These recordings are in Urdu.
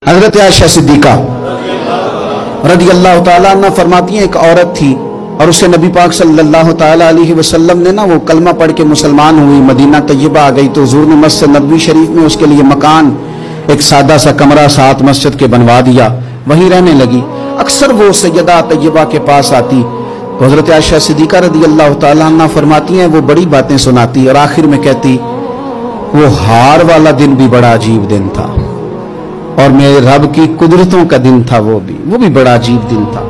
حضرت عائشہ صدیقہ رضی اللہ تعالیٰ عنہ فرماتی ہیں ایک عورت تھی اور اسے نبی پاک صلی اللہ تعالیٰ علیہ وسلم نے وہ کلمہ پڑھ کے مسلمان ہوئی، مدینہ طیبہ آ گئی تو حضور نے مسجد نبوی شریف میں اس کے لیے مکان، ایک سادہ سا کمرہ ساتھ مسجد کے بنوا دیا، وہیں رہنے لگی۔ اکثر وہ سیدہ طیبہ کے پاس آتی تو حضرت عائشہ صدیقہ رضی اللہ تعالیٰ عنہ فرماتی ہیں وہ بڑی باتیں سناتی اور آخر میں کہتی وہ ہار والا دن بھی بڑا عجیب دن تھا اور میرے رب کی قدرتوں کا دن تھا، وہ بھی بڑا عجیب دن تھا۔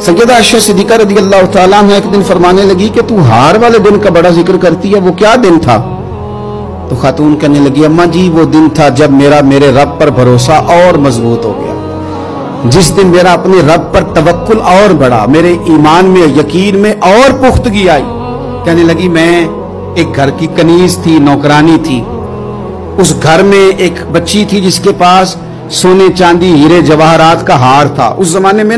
سیدہ عائشہ صدیقہ رضی اللہ تعالیٰ عنہ ایک دن فرمانے لگی کہ تو ہار والے دن کا بڑا ذکر کرتی ہے، وہ کیا دن تھا؟ تو خاتون کہنے لگی اماں جی وہ دن تھا جب میرے رب پر بھروسہ اور مضبوط ہو گیا، جس دن میرا اپنے رب پر توکل اور بڑھا، میرے ایمان میں یقین میں اور پختگی آئی۔ کہنے لگی میں ایک گھر کی کنیز تھی، نوکرانی تھی، اس گھر میں ایک بچی تھی جس کے پاس سونے چاندی ہیرے جواہرات کا ہار تھا۔ اس زمانے میں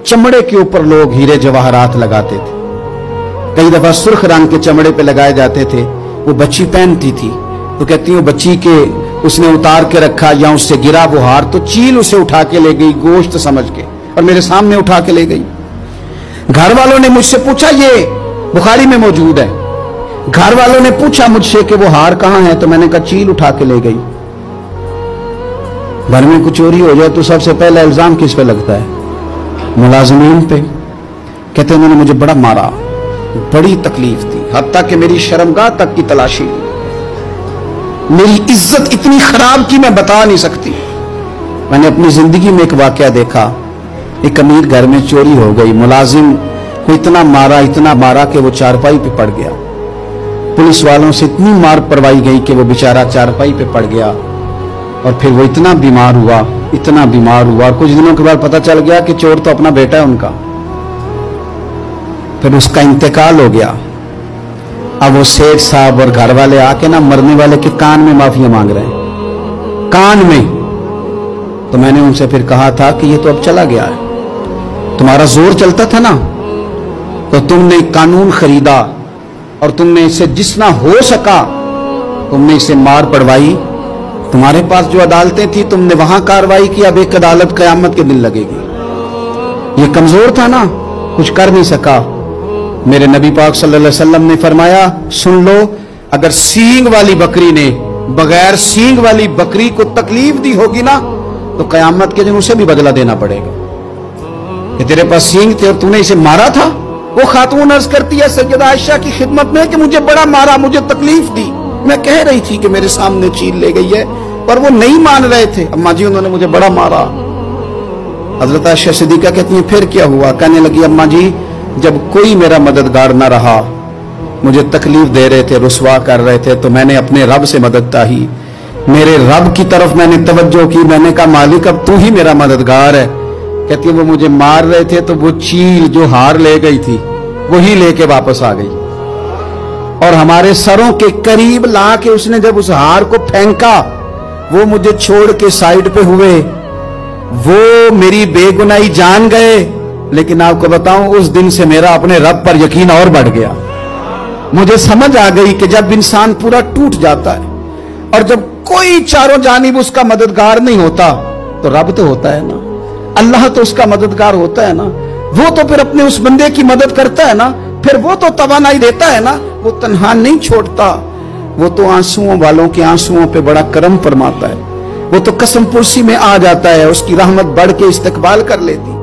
چمڑے کے اوپر لوگ ہیرے جواہرات لگاتے تھے، کئی دفعہ سرخ رنگ کے چمڑے پہ لگائے جاتے تھے، وہ بچی پہنتی تھی تو کہتی ہوں بچی کے اس نے اتار کے رکھا یا اس سے گرا وہ ہار تو چیل اسے اٹھا کے لے گئی گوشت سمجھ کے اور میرے سامنے اٹھا کے لے گئی۔ گھر والوں نے مجھ سے پوچھا، یہ بخاری میں موجود ہے، گھر والوں نے پوچھا مجھ سے کہ وہ ہار کہاں ہے تو میں نے کہا چیل اٹھا کے لے گئی۔ گھر میں کچھ چوری ہو جائے تو سب سے پہلا الزام کس پہ لگتا ہے؟ ملازمین پہ۔ کہتے ہیں انہوں نے مجھے بڑا مارا، بڑی تکلیف تھی، حتیٰ کہ میری شرمگاہ تک کی تلاشی، میری عزت اتنی خراب کی میں بتا نہیں سکتی۔ میں نے اپنی زندگی میں ایک واقعہ دیکھا، ایک امیر گھر میں چوری ہو گئی، ملازم کو اتنا مارا کہ وہ چارپائی پہ پڑ گیا، پولیس والوں سے اتنی مار پروائی گئی کہ وہ بیچارہ چارپائی پہ پڑ گیا اور پھر وہ اتنا بیمار ہوا اور کچھ دنوں کے بعد پتہ چل گیا کہ چور تو اپنا بیٹا ہے ان کا، پھر اس کا انتقال ہو گیا۔ اب وہ سیٹ صاحب اور گھر والے آ کے مرنے والے کے کان میں معافی مانگ رہے ہیں، کان میں۔ تو میں نے ان سے پھر کہا تھا کہ یہ تو اب چلا گیا ہے، تمہارا زور چلتا تھا نا تو تم نے قانون خریدا اور تم نے اسے جتنا ہو سکا تم نے اسے مار پڑوائی، تمہارے پاس جو عدالتیں تھی تم نے وہاں کاروائی کی، اب ایک عدالت قیامت کے دن لگے گی۔ یہ کمزور تھا نا، کچھ کر نہیں سکا۔ میرے نبی پاک صلی اللہ علیہ وسلم نے فرمایا سن لو، اگر سینگ والی بکری نے بغیر سینگ والی بکری کو تکلیف دی ہوگی نا تو قیامت کے دن اسے بھی بدلہ دینا پڑے گا کہ تیرے پاس سینگ تھے اور تو نے اسے مارا تھا۔ وہ خاتون عرض کرتی ہے سیدہ عائشہ کی خدمت میں کہ مجھے بڑا مارا، مجھے تکلیف دی، میں کہہ رہی تھی کہ میرے سامنے چیل لے گئی ہے پر وہ نہیں مان رہے تھے، اماں جی انہوں نے مجھے بڑا مارا۔ حضرت عائشہ صدیقہ کہتی ہیں پھر کیا ہوا؟ کہنے لگی اماں جی جب کوئی میرا مددگار نہ رہا، مجھے تکلیف دے رہے تھے، رسوا کر رہے تھے، تو میں نے اپنے رب سے مدد چاہی، میرے رب کی طرف میں نے توجہ کی، میں نے کہا مالک اب تو ہی میرا مددگار ہے۔ کہتی ہے وہ مجھے مار رہے تھے تو وہ چیل جو ہار لے گئی تھی وہی لے کے واپس آ گئی اور ہمارے سروں کے قریب لا کے اس نے جب اس ہار کو پھینکا وہ مجھے چھوڑ کے سائیڈ پہ ہوئے، وہ میری بے گناہی جان گئے، لیکن آپ کو بتاؤں اس دن سے میرا اپنے رب پر یقین اور بڑھ گیا۔ مجھے سمجھ آ گئی کہ جب انسان پورا ٹوٹ جاتا ہے اور جب کوئی چاروں جانب اس کا مددگار نہیں ہوتا تو رب تو ہوتا ہے نا، اللہ تو اس کا مددگار ہوتا ہے نا، وہ تو پھر اپنے اس بندے کی مدد کرتا ہے نا، پھر وہ تو توانائی دیتا ہے نا، وہ تنہا نہیں چھوڑتا، وہ تو آنسوؤں والوں کے آنسوؤں پہ بڑا کرم فرماتا ہے، وہ تو قسم پرسی میں آ جاتا ہے، اس کی رحمت بڑھ کے استقبال کر لیتی ہے۔